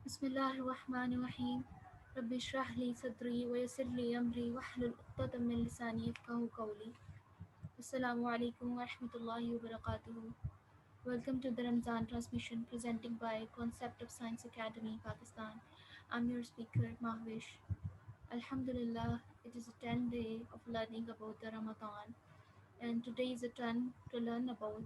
بسم الله الرحمن الرحيم رب اشرح لي صدري ويسر لي أمري واحلل عقدة من لساني يفقهوا قولي. Assalamu alaikum wa rahmatullahi wa barakatuh. Welcome to the Ramzan transmission presenting by Concept of Science Academy, Pakistan. I'm your speaker, Mahwish. Alhamdulillah, it is a 10th day of learning about the Ramadan, and today is a turn to learn about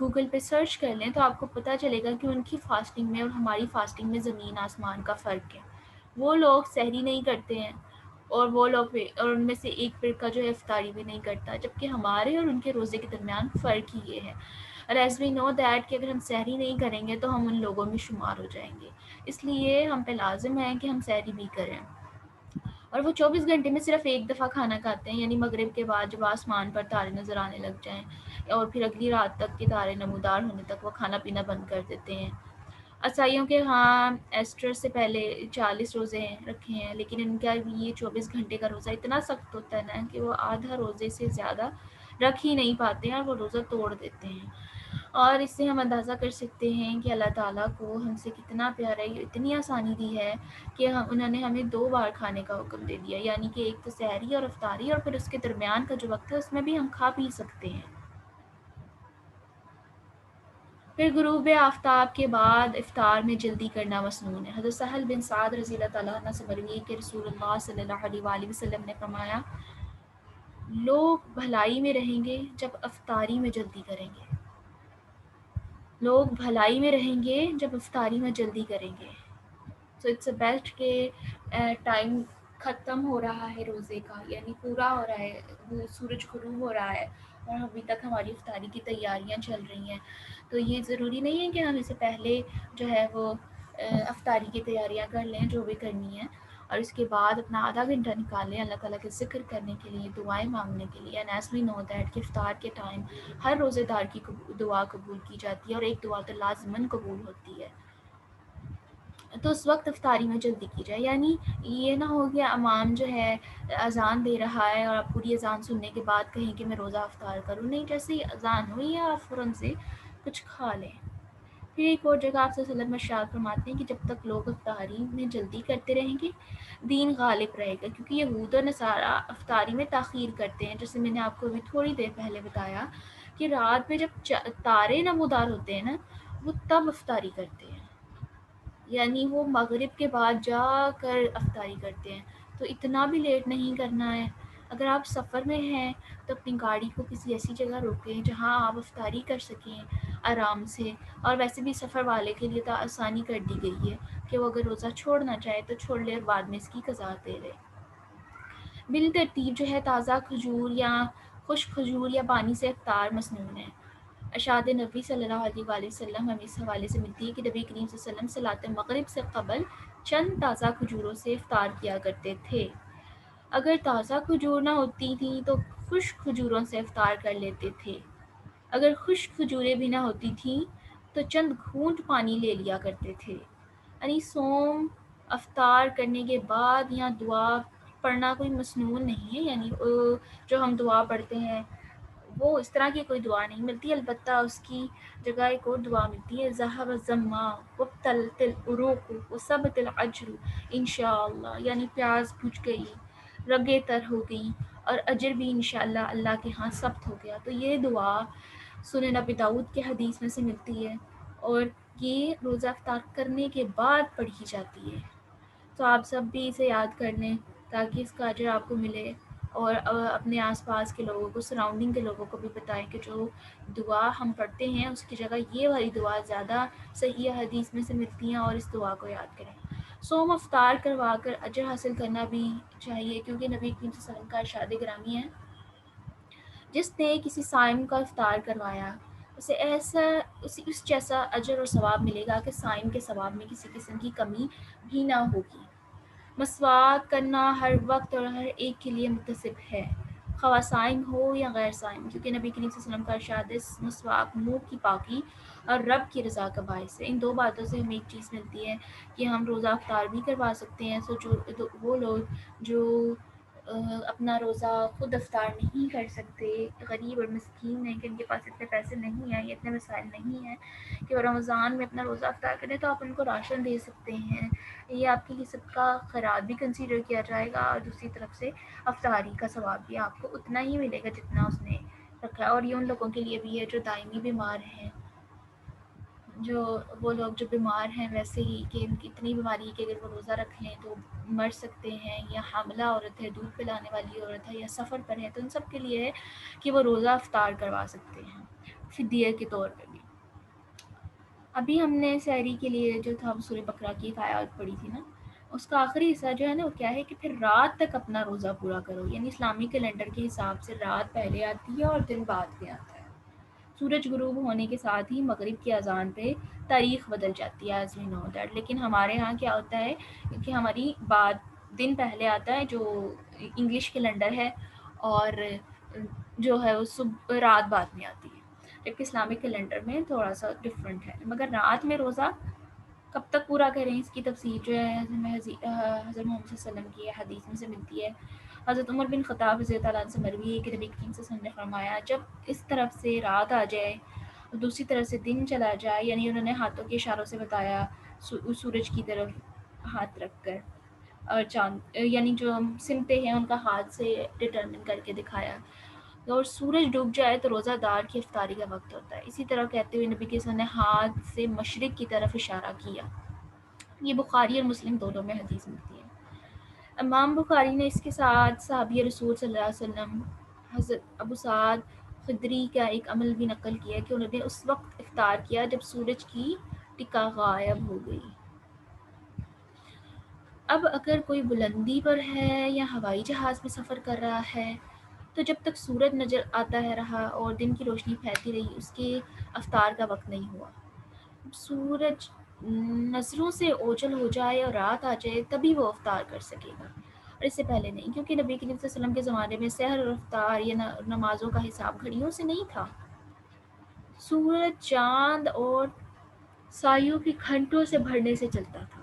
Google پہ search کر لیں تو آپ کو پتہ چلے گا کہ ان کی فاسٹنگ میں اور ہماری فاسٹنگ میں زمین آسمان کا فرق ہے۔ وہ لوگ سحری نہیں کرتے ہیں اور وہ لوگ اور ان میں سے ایک فرقہ جو ہے افطاری بھی نہیں کرتا، جبکہ ہمارے اور ان کے روزے کے درمیان فرق ہی یہ ہے۔ اور ایز وی نو دیٹ کہ اگر ہم سحری نہیں کریں گے تو ہم ان لوگوں میں شمار ہو جائیں گے، اس لیے ہم پہ لازم ہے کہ ہم سحری بھی کریں۔ اور وہ 24 گھنٹے میں صرف ایک دفعہ کھانا کھاتے ہیں، یعنی مغرب کے بعد جب آسمان پر تارے نظر آنے لگ جائیں اور پھر اگلی رات تک کے تارے نمودار ہونے تک وہ کھانا پینا بند کر دیتے ہیں۔ عیسائیوں کے ہاں ایسٹر سے پہلے 40 روزے رکھے ہیں، لیکن ان کا بھی یہ 24 گھنٹے کا روزہ اتنا سخت ہوتا ہے نا کہ وہ آدھا روزے سے زیادہ رکھ ہی نہیں پاتے ہیں اور وہ روزہ توڑ دیتے ہیں۔ اور اس سے ہم اندازہ کر سکتے ہیں کہ اللہ تعالیٰ کو ہم سے کتنا پیار ہے، یہ اتنی آسانی دی ہے کہ انہوں نے ہمیں 2 بار کھانے کا حکم دے دیا، یعنی کہ ایک تو سحری اور افطاری، اور پھر اس کے درمیان کا جو وقت ہے اس میں بھی ہم کھا پی سکتے ہیں۔ پھر غروب آفتاب کے بعد افطار میں جلدی کرنا مسنون ہے۔ حضرت سہل بن سعد رضی اللہ تعالیٰ عنہ سے مروی ہے کہ رسول اللہ صلی اللہ علیہ وآلہ وسلم نے فرمایا، لوگ بھلائی میں رہیں گے جب افطاری میں جلدی کریں گے۔ لوگ بھلائی میں رہیں گے جب افطاری میں جلدی کریں گے۔ سو اٹس اے بیسٹ کہ ٹائم ختم ہو رہا ہے روزے کا، یعنی پورا ہو رہا ہے، وہ سورج غروب ہو رہا ہے اور ابھی تک ہماری افطاری کی تیاریاں چل رہی ہیں، تو یہ ضروری نہیں ہے کہ ہم اسے پہلے جو ہے وہ افطاری کی تیاریاں کر لیں جو بھی کرنی ہے، اور اس کے بعد اپنا آدھا گھنٹہ نکالیں اللہ تعالیٰ کے ذکر کرنے کے لیے، دعائیں مانگنے کے لیے۔ And as we know that کہ افطار کے ٹائم ہر روزے دار کی دعا قبول کی جاتی ہے اور ایک دعا تو لازماً قبول ہوتی ہے، تو اس وقت افطاری میں جلدی کی جائے۔ یعنی یہ نہ ہو کہ امام جو ہے اذان دے رہا ہے اور آپ پوری اذان سننے کے بعد کہیں کہ میں روزہ افطار کروں، نہیں، جیسے ہی اذان ہوئی ہے آپ فوراً سے کچھ کھا لیں۔ پھر ایک اور جگہ آپ صلی اللہ علیہ وسلم ارشاد فرماتے ہیں کہ جب تک لوگ افطاری میں جلدی کرتے رہیں گے دین غالب رہے گا، کیونکہ یہود و نصارہ افطاری میں تاخیر کرتے ہیں، جیسے میں نے آپ کو ابھی تھوڑی دیر پہلے بتایا کہ رات میں جب تارے نمودار ہوتے ہیں نا وہ تب افطاری کرتے ہیں، یعنی وہ مغرب کے بعد جا کر افطاری کرتے ہیں، تو اتنا بھی لیٹ نہیں کرنا ہے۔ اگر آپ سفر میں ہیں تو اپنی گاڑی کو کسی ایسی جگہ روکیں جہاں آپ افطاری کر سکیں آرام سے، اور ویسے بھی سفر والے کے لیے تو آسانی کر دی گئی ہے کہ وہ اگر روزہ چھوڑنا چاہے تو چھوڑ لے اور بعد میں اس کی قضا دے لے۔ بالترتیب جو ہے تازہ کھجور یا خشک کھجور یا پانی سے افطار مسنون ہے۔ ارشاد نبی صلی اللہ علیہ وآلہ وسلم ہمیں اس حوالے سے ملتی ہے کہ نبی کریم صلی اللہ علیہ وسلم صلاۃ مغرب سے قبل چند تازہ کھجوروں سے افطار کیا کرتے تھے۔ اگر تازہ کھجور نہ ہوتی تھیں تو خشک کھجوروں سے افطار کر لیتے تھے۔ اگر خشک کھجوریں بھی نہ ہوتی تھیں تو چند گھونٹ پانی لے لیا کرتے تھے۔ یعنی صوم افطار کرنے کے بعد یا دعا پڑھنا کوئی مسنون نہیں ہے، یعنی جو ہم دعا پڑھتے ہیں وہ اس طرح کی کوئی دعا نہیں ملتی، البتہ اس کی جگہ ایک اور دعا ملتی ہے، ذہب الظمآ وابتلت العروق وثبت الأجر انشاءاللہ، یعنی پیاس بجھ گئی، رگیں تر ہو گئیں اور اجر بھی انشاءاللہ اللہ کے ہاں ثبت ہو گیا۔ تو یہ دعا سنن ابی داؤد کے حدیث میں سے ملتی ہے اور یہ روزہ افطار کرنے کے بعد پڑھی جاتی ہے، تو آپ سب بھی اسے یاد کر لیں تاکہ اس کا اجر آپ کو ملے، اور اپنے آس پاس کے لوگوں کو، سراؤنڈنگ کے لوگوں کو بھی بتائیں کہ جو دعا ہم پڑھتے ہیں اس کی جگہ یہ والی دعا زیادہ صحیح حدیث میں سے ملتی ہیں، اور اس دعا کو یاد کریں۔ صوم افطار کروا کر اجر حاصل کرنا بھی چاہیے، کیونکہ نبی کریم صلی اللہ علیہ وسلم کا ارشاد گرامی ہے، جس نے کسی صائم کا افطار کروایا اسے اس جیسا اجر اور ثواب ملے گا کہ صائم کے ثواب میں کسی قسم کی کمی بھی نہ ہوگی۔ مسواک کرنا ہر وقت اور ہر ایک کے لیے متسب ہے، خواہ صائم ہو یا غیر صائم، کیونکہ نبی کریم صلی اللہ علیہ وسلم کا ارشاد ہے مسواک منہ کی پاکی اور رب کی رضا کا باعث ہے۔ ان دو باتوں سے ہمیں ایک چیز ملتی ہے کہ ہم روزہ افطار بھی کروا سکتے ہیں، وہ لوگ جو اپنا روزہ خود افطار نہیں کر سکتے، غریب اور مسکین ہیں، کہ ان کے پاس اتنے پیسے نہیں ہیں، اتنے وسائل نہیں ہیں کہ وہ رمضان میں اپنا روزہ افطار کریں، تو آپ ان کو راشن دے سکتے ہیں، یہ آپ کے لیے صدقہ خیرات بھی کنسیڈر کیا جائے گا، اور دوسری طرف سے افطاری کا ثواب بھی آپ کو اتنا ہی ملے گا جتنا اس نے رکھا ہے۔ اور یہ ان لوگوں کے لیے بھی ہے جو دائمی بیمار ہیں، جو وہ لوگ جو بیمار ہیں ویسے ہی کہ ان کی اتنی بیماری ہے کہ اگر وہ روزہ رکھ لیں تو مر سکتے ہیں، یا حاملہ عورت ہے، دودھ پلانے والی عورت ہے، یا سفر پر ہے، تو ان سب کے لیے ہے کہ وہ روزہ افطار کروا سکتے ہیں۔ فدیہ کے طور پہ بھی۔ ابھی ہم نے سحری کے لیے جو تھا سورہ بقرہ کی ایک آیات پڑھی تھی نا، اس کا آخری حصہ جو ہے نا وہ کیا ہے کہ پھر رات تک اپنا روزہ پورا کرو، یعنی اسلامی کیلنڈر کے حساب سے رات پہلے آتی ہے اور دن بعد میں آتا ہے۔ سورج غروب ہونے کے ساتھ ہی مغرب کی اذان پہ تاریخ بدل جاتی ہے، ایز وی نو دیٹ۔ لیکن ہمارے ہاں کیا ہوتا ہے کہ ہماری بات دن پہلے آتا ہے جو انگلش کیلنڈر ہے، اور جو ہے وہ صبح رات بعد میں آتی ہے، جبکہ اسلامک کیلنڈر میں تھوڑا سا ڈفرینٹ ہے۔ مگر رات میں روزہ کب تک پورا کریں، اس کی تفصیل جو ہے حضرت محمد صلی اللہ علیہ وسلم کی حدیث میں سے ملتی ہے۔ حضرت عمر بن خطاب رضی اللہ عنہ سے مروی ہے کہ نبی کریم صلی اللہ علیہ وسلم نے فرمایا، جب اس طرف سے رات آ جائے اور دوسری طرف سے دن چلا جائے، یعنی انہوں نے ہاتھوں کے اشاروں سے بتایا سورج کی طرف ہاتھ رکھ کر، اور چاند یعنی جو سمتیں ہیں ان کا ہاتھ سے ڈٹرمن کر کے دکھایا، اور سورج ڈوب جائے تو روزہ دار کی افطاری کا وقت ہوتا ہے۔ اسی طرح کہتے ہوئے نبی کے صلی اللہ علیہ وسلم نے ہاتھ سے مشرق کی طرف اشارہ کیا۔ یہ بخاری اور مسلم دونوں میں حدیث ملتی ہے۔ امام بخاری نے اس کے ساتھ صحابی رسول صلی اللہ علیہ وسلم حضرت ابو سعد خدری کا ایک عمل بھی نقل کیا کہ انہوں نے اس وقت افطار کیا جب سورج کی ٹکا غائب ہو گئی۔ اب اگر کوئی بلندی پر ہے یا ہوائی جہاز میں سفر کر رہا ہے تو جب تک سورج نظر آتا ہے رہا اور دن کی روشنی پھیلتی رہی، اس کے افطار کا وقت نہیں ہوا۔ سورج نظروں سے اوجھل ہو جائے اور رات آ جائے تبھی وہ افطار کر سکے گا، اور اس سے پہلے نہیں، کیونکہ نبی کریم صلی اللہ علیہ وسلم کے زمانے میں سحر اور افطار یا نمازوں کا حساب گھڑیوں سے نہیں تھا۔ سورج چاند اور سایوں کی گھنٹوں سے بڑھنے سے چلتا تھا۔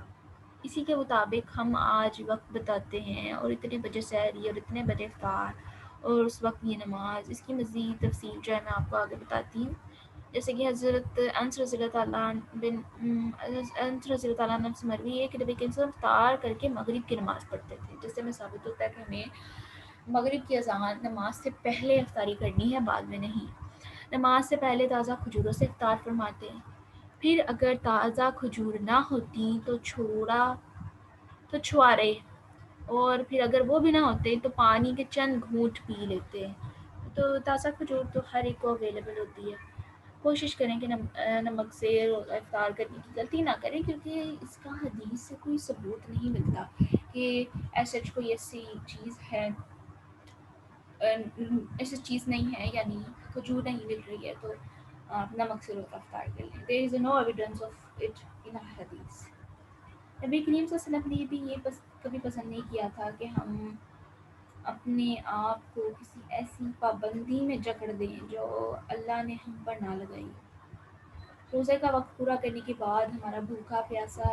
اسی کے مطابق ہم آج وقت بتاتے ہیں، اور اتنے بجے سحری اور اتنے بجے افطار اور اس وقت یہ نماز، اس کی مزید تفصیل جو ہے میں آپ کو آگے بتاتی ہوں۔ جیسے کہ حضرت انس رضی اللہ تعالیٰ عنہ سے مروی ہے کہ نبی کریم صلی اللہ علیہ وسلم افطار کر کے مغرب کی نماز پڑھتے تھے، جس سے ہمیں ثابت ہوتا ہے کہ ہمیں مغرب کی اذان نماز سے پہلے افطاری کرنی ہے، بعد میں نہیں۔ نماز سے پہلے تازہ کھجوروں سے افطار فرماتے ہیں، پھر اگر تازہ کھجور نہ ہوتی تو چھوارے، اور پھر اگر وہ بھی نہ ہوتے تو پانی کے چند گھونٹ پی لیتے۔ تو تازہ کھجور تو ہر ایک کو اویلیبل ہوتی ہے۔ کوشش کریں کہ نمک سے افطار کرنے کی غلطی نہ کریں، کیونکہ اس کا حدیث سے کوئی ثبوت نہیں ملتا کہ ایسے کوئی ایسی چیز ہے، ایسی چیز نہیں ہے، یعنی کھجور نہیں مل رہی ہے تو آپ نمک سے روزہ افطار کر لیں۔ There is no evidence of it in a hadith۔ نبی کریم صلی اللہ علیہ وسلم نے بھی یہ کبھی پسند نہیں کیا تھا کہ ہم اپنے آپ کو کسی ایسی پابندی میں جکڑ دیں جو اللہ نے ہم پر نہ لگائی۔ روزے کا وقت پورا کرنے کے بعد ہمارا بھوکا پیاسا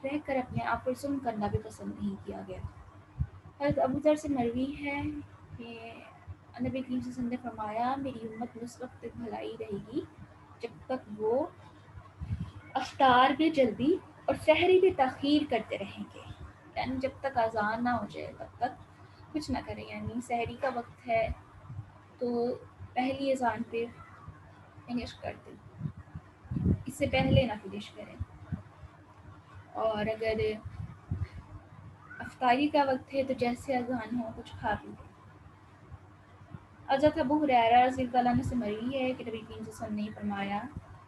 رہ کر اپنے آپ پر ظلم کرنا بھی پسند نہیں کیا گیا۔ حضرت ابو ذر سے مروی ہے کہ نبی کریم صلی اللہ علیہ وسلم نے فرمایا، میری امت اس وقت تک بھلائی رہے گی جب تک وہ افطار بھی جلدی اور سحری بھی تاخیر کرتے رہیں گے، یعنی جب تک اذان نہ ہو جائے تب تک کچھ نہ کریں، یعنی سحری کا وقت ہے تو پہلی اذان پہ فنش کر دیں، اس سے پہلے نہ فنش کریں، اور اگر افطاری کا وقت ہے تو جیسے اذان ہو کچھ کھا پی لیں۔ حضرت ابو ہریرہ رضی اللہ عنہ سے مروی ہے کہ نبی کریم صلی اللہ علیہ وسلم نے فرمایا،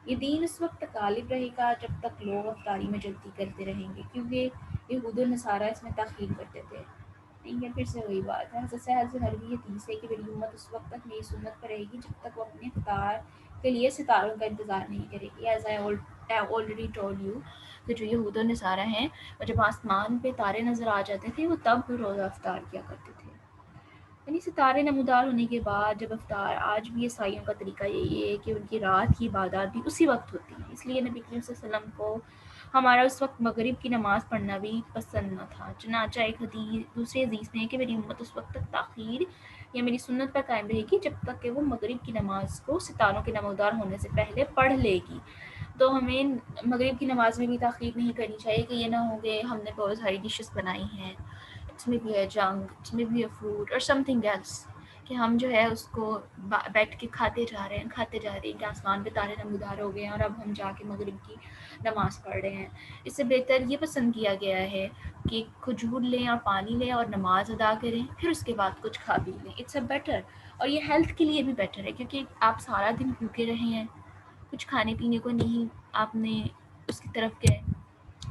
یہ دین اس وقت تک غالب رہے گا جب تک لوگ افطاری میں جلدی کرتے رہیں گے، کیونکہ یہود و نصارہ اس میں تاخیر کرتے تھے۔ ٹھیک ہے، پھر سے وہی بات ہے۔ حضرت سہل سے مروی حدیث ہے کہ میری امت اس وقت تک میری سنت پر رہے گی جب تک وہ اپنے افطار کے لیے ستاروں کا انتظار نہیں کرے گی۔ As I already told you کہ جو یہود و نصارہ ہیں، اور جب آسمان پہ تارے نظر آ جاتے تھے وہ تب روزہ افطار کیا کرتے تھے، یعنی ستارے نمودار ہونے کے بعد جب افطار۔ آج بھی عیسائیوں کا طریقہ یہی ہے کہ ان کی رات کی عبادات بھی اسی وقت ہوتی ہیں، اس لیے نبی کریم صلی اللہ علیہ وسلم کو ہمارا اس وقت مغرب کی نماز پڑھنا بھی پسند نہ تھا۔ چنانچہ ایک دوسری حدیث میں ہے کہ میری امت اس وقت تک تاخیر یا میری سنت پر قائم رہے گی جب تک کہ وہ مغرب کی نماز کو ستاروں کے نمودار ہونے سے پہلے پڑھ لے گی۔ تو ہمیں مغرب کی نماز میں بھی تاخیر نہیں کرنی چاہیے کہ یہ نہ ہو کہ ہم نے بہت ساری ڈشز بنائی ہیں، اٹس میں بھی اے جنک، اٹس میں بھی اے فروٹ اور سم تھنگ ایلس، کہ ہم جو ہے اس کو بیٹھ کے کھاتے جا رہے ہیں کہ آسمان پہ تارے نمودار ہو گئے ہیں اور اب ہم جا کے مغرب کی نماز پڑھ رہے ہیں. اس سے بہتر یہ پسند کیا گیا ہے کہ کھجور لیں اور پانی لیں اور نماز ادا کریں، پھر اس کے بعد کچھ کھا پی لیں. اٹس اے بیٹر، اور یہ ہیلتھ کے لیے بھی بیٹر ہے کیونکہ آپ سارا دن بھوکے رہے ہیں، کچھ کھانے پینے کو نہیں آپ نے اس کی طرف گئے،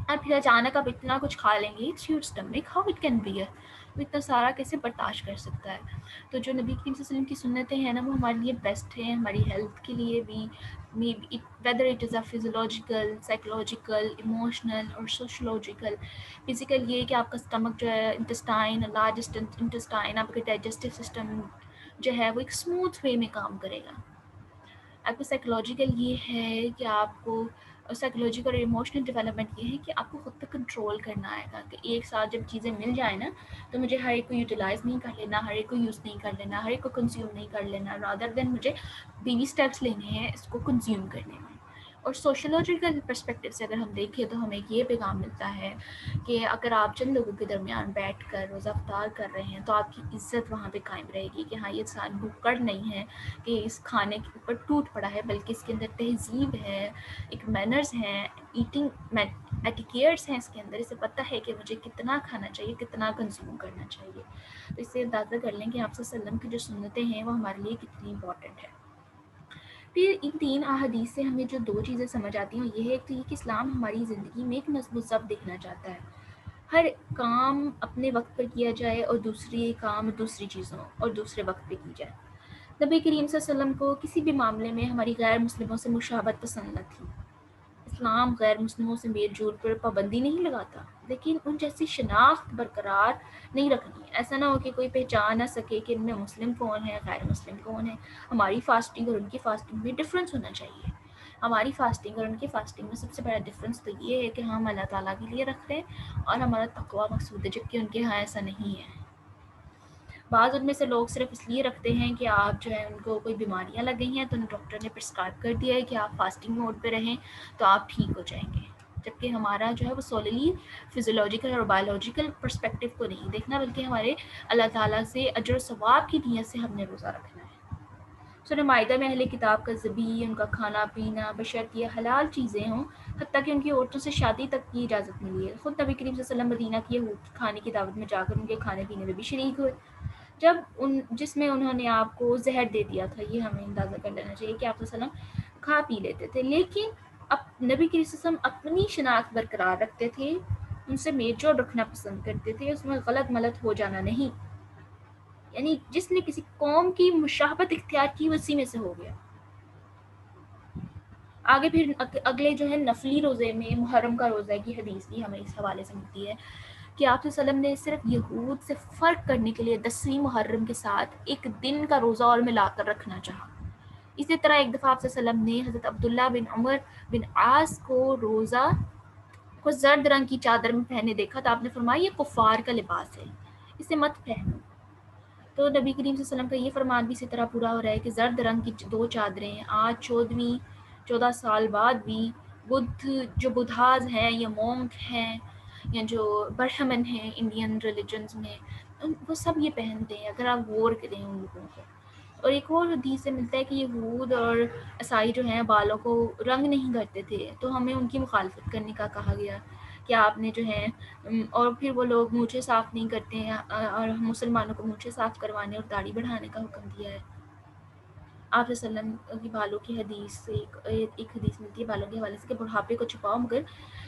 اور پھر اچانک آپ اتنا کچھ کھا لیں گے. It's your stomach, how it can be وہ اتنا سارا کیسے برداشت کر سکتا ہے؟ تو جو نبی کریم صلی اللہ علیہ وسلم کی سنتیں ہیں نا، وہ ہمارے لیے بیسٹ ہیں، ہماری ہیلتھ کے لیے بھی. Whether it is a physiological, psychological, emotional اور سوشولوجیکل. فزیکل یہ کہ آپ کا اسٹمک جو ہے، انٹسٹائن، لارج انٹسٹائن، آپ کا ڈائجسٹو سسٹم جو ہے وہ ایک اسموتھ وے میں کام کرے گا. آپ کو سائیکولوجیکل یہ ہے کہ آپ کو سائیکولوجیکل اور ایموشنل ڈیولپمنٹ یہ ہے کہ آپ کو خود پہ کنٹرول کرنا آئے گا کہ ایک ساتھ جب چیزیں مل جائیں نا تو مجھے ہر ایک کو یوٹیلائز نہیں کر لینا، ہر ایک کو یوز نہیں کر لینا، ہر ایک کو کنزیوم نہیں کر لینا، رادر دین مجھے بیبی اسٹیپس لینے ہیں اس کو کنزیوم کرنے میں. اور سوشولوجیکل پرسپیکٹیو سے اگر ہم دیکھیں تو ہمیں یہ پیغام ملتا ہے کہ اگر آپ چند لوگوں کے درمیان بیٹھ کر روزہ افطار کر رہے ہیں تو آپ کی عزت وہاں پہ قائم رہے گی کہ ہاں یہ انسان بھوکڑ نہیں ہے کہ اس کھانے کے اوپر ٹوٹ پڑا ہے، بلکہ اس کے اندر تہذیب ہے، ایک مینرز ہیں، ایٹنگ ایٹیکیٹس ہیں اس کے اندر. اسے پتہ ہے کہ مجھے کتنا کھانا چاہیے، کتنا کنزیوم کرنا چاہیے. تو اس سے اندازہ کر لیں کہ آپ صلی اللہ علیہ وسلم کی جو سنتیں ہیں وہ ہمارے لیے کتنی امپورٹنٹ ہے. پھر ان 3 احادیث سے ہمیں جو 2 چیزیں سمجھ آتی ہیں یہ ہے کہ اسلام ہماری زندگی میں ایک نظم و ضبط دیکھنا چاہتا ہے. ہر کام اپنے وقت پر کیا جائے اور دوسری کام دوسری چیزوں اور دوسرے وقت پہ کی جائے. نبی کریم صلی اللہ علیہ وسلم کو کسی بھی معاملے میں ہماری غیر مسلموں سے مشابہت پسند نہ تھی. اسلام غیر مسلموں سے میل جول پر پابندی نہیں لگاتا، لیکن ان جیسی شناخت برقرار نہیں رکھنی. ایسا نہ ہو کہ کوئی پہچان نہ سکے کہ ان میں مسلم کون ہے، غیر مسلم کون ہے. ہماری فاسٹنگ اور ان کی فاسٹنگ میں ڈفرینس ہونا چاہیے. ہماری فاسٹنگ اور ان کی فاسٹنگ میں سب سے بڑا ڈفرینس تو یہ ہے کہ ہم اللہ تعالیٰ کے لیے رکھتے ہیں اور ہمارا تقویٰ مقصود ہے، جبکہ ان کے ہاں ایسا نہیں ہے. بعض ان میں سے لوگ صرف اس لیے رکھتے ہیں کہ آپ جو ہے ان کو کوئی بیماریاں لگ گئی ہیں تو ڈاکٹر نے پرسکرائب کر دیا ہے کہ آپ فاسٹنگ موڈ پہ رہیں تو آپ ٹھیک ہو جائیں گے. جبکہ ہمارا جو ہے وہ سوللی فزیولوجیکل اور بایولوجیکل پرسپیکٹیو کو نہیں دیکھنا، بلکہ ہمارے اللہ تعالیٰ سے اجر و ثواب کی نیت سے ہم نے روزہ رکھنا ہے. سورہ مائدہ میں اہل کتاب کا ذبح، ان کا کھانا پینا بشرط یہ حلال چیزیں ہوں، حتیٰ کہ ان کی عورتوں سے شادی تک کی اجازت ملی ہے. خود نبی کریم صلی اللہ علیہ وسلم مدینہ کی یہود کھانے کی دعوت میں جا کر ان کے کھانے پینے میں بھی شریک ہوئے، جس میں انہوں نے آپ کو زہر دے دیا تھا. یہ ہمیں اندازہ کر لینا چاہیے کہ آپ صلی اللہ علیہ وسلم کھا پی لیتے تھے، لیکن اب نبی کریم صلی اللہ علیہ وسلم اپنی شناخت برقرار رکھتے تھے، ان سے میل جول رکھنا پسند کرتے تھے، اس میں غلط ملت ہو جانا نہیں. یعنی جس نے کسی قوم کی مشابہت اختیار کی اسی میں سے ہو گیا. آگے پھر اگلے جو ہے نفلی روزے میں محرم کا روزہ کی حدیث بھی ہمیں اس حوالے سے ملتی ہے کہ آپ صلی اللہ علیہ وسلم نے صرف یہود سے فرق کرنے کے لیے 10ویں محرم کے ساتھ ایک دن کا روزہ اور ملا کر رکھنا چاہا. اسی طرح ایک دفعہ آپ صلی اللہ علیہ وسلم نے حضرت عبداللہ بن عمر بن عاص کو زرد رنگ کی چادر میں پہنے دیکھا تو آپ نے فرمایا یہ کفار کا لباس ہے، اسے مت پہنو. تو نبی کریم صلی اللہ علیہ وسلم کا یہ فرمان بھی اسی طرح پورا ہو رہا ہے کہ زرد رنگ کی 2 چادریں آج 14 سال بعد بھی جو بدھاز ہیں یا مونک ہیں یا جو برہمن ہیں انڈین ریلیجنز میں، وہ سب یہ پہنتے ہیں اگر آپ غور کریں ان لوگوں کو. اور ایک اور حدیث سے ملتا ہے کہ یہود اور عیسائی جو ہیں بالوں کو رنگ نہیں کرتے تھے، تو ہمیں ان کی مخالفت کرنے کا کہا گیا کہ آپ نے جو ہے، اور پھر وہ لوگ مونچھیں صاف نہیں کرتے ہیں اور مسلمانوں کو مونچھیں صاف کروانے اور داڑھی بڑھانے کا حکم دیا ہے. آپ صلی اللہ علیہ وسلم کی بالوں کی حدیث سے ایک حدیث ملتی ہے بالوں کے حوالے سے کہ بڑھاپے کو چھپاؤ مگر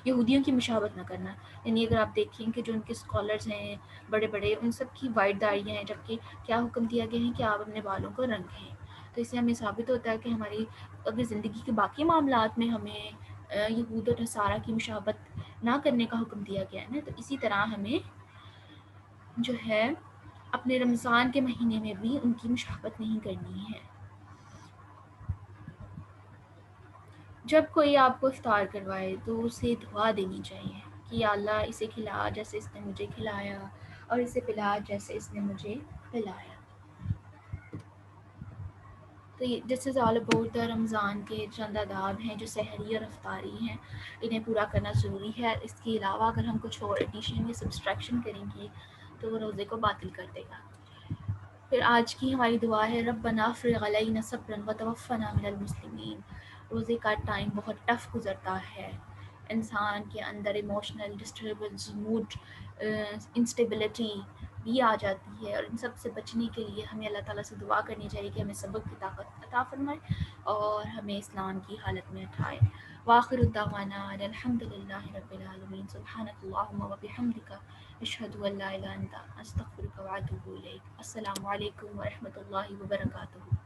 یہودیوں کی مشابہت نہ کرنا. یعنی اگر آپ دیکھیں کہ جو ان کے اسکالرز ہیں بڑے بڑے، ان سب کی وائٹ داڑھیاں ہیں، جبکہ کیا حکم دیا گیا ہے کہ آپ اپنے بالوں کو رنگیں. تو اس سے ہمیں ثابت ہوتا ہے کہ ہماری اگر زندگی کے باقی معاملات میں ہمیں یہود اور نصارہ کی مشابہت نہ کرنے کا حکم دیا گیا ہے نا، تو اسی طرح ہمیں جو ہے اپنے رمضان کے مہینے میں بھی ان کی مشابہت نہیں کرنی ہے. جب کوئی آپ کو افطار کروائے تو اسے دعا دینی چاہیے کہ یا اللہ اسے کھلا جیسے اس نے مجھے کھلایا اور اسے پلا جیسے اس نے مجھے پلایا. تو دس از آل اباؤٹ دا رمضان کے چند آداب ہیں جو سحری اور افطاری ہیں، انہیں پورا کرنا ضروری ہے. اس کے علاوہ اگر ہم کچھ اور ایڈیشن یا سبسٹریکشن کریں گے تو وہ روزے کو باطل کر دے گا. پھر آج کی ہماری دعا ہے ربنا افرغ علینا صبرا وتوفنا من المسلمین۔ روزے کا ٹائم بہت ٹف گزرتا ہے، انسان کے اندر ایموشنل ڈسٹربنس، موڈ انسٹیبلٹی بھی آ جاتی ہے، اور ان سب سے بچنے کے لیے ہمیں اللہ تعالیٰ سے دعا کرنی چاہیے کہ ہمیں صبر کی طاقت عطا فرمائے اور ہمیں اسلام کی حالت میں اٹھائے۔ وآخر دعوانا ان الحمد للہ رب العالمین، سبحانک اللہم وبحمدک، اشہد ان لا الہ الا انت، استغفرک واتوب الیک۔ السلام علیکم ورحمۃ اللہ وبرکاتہ۔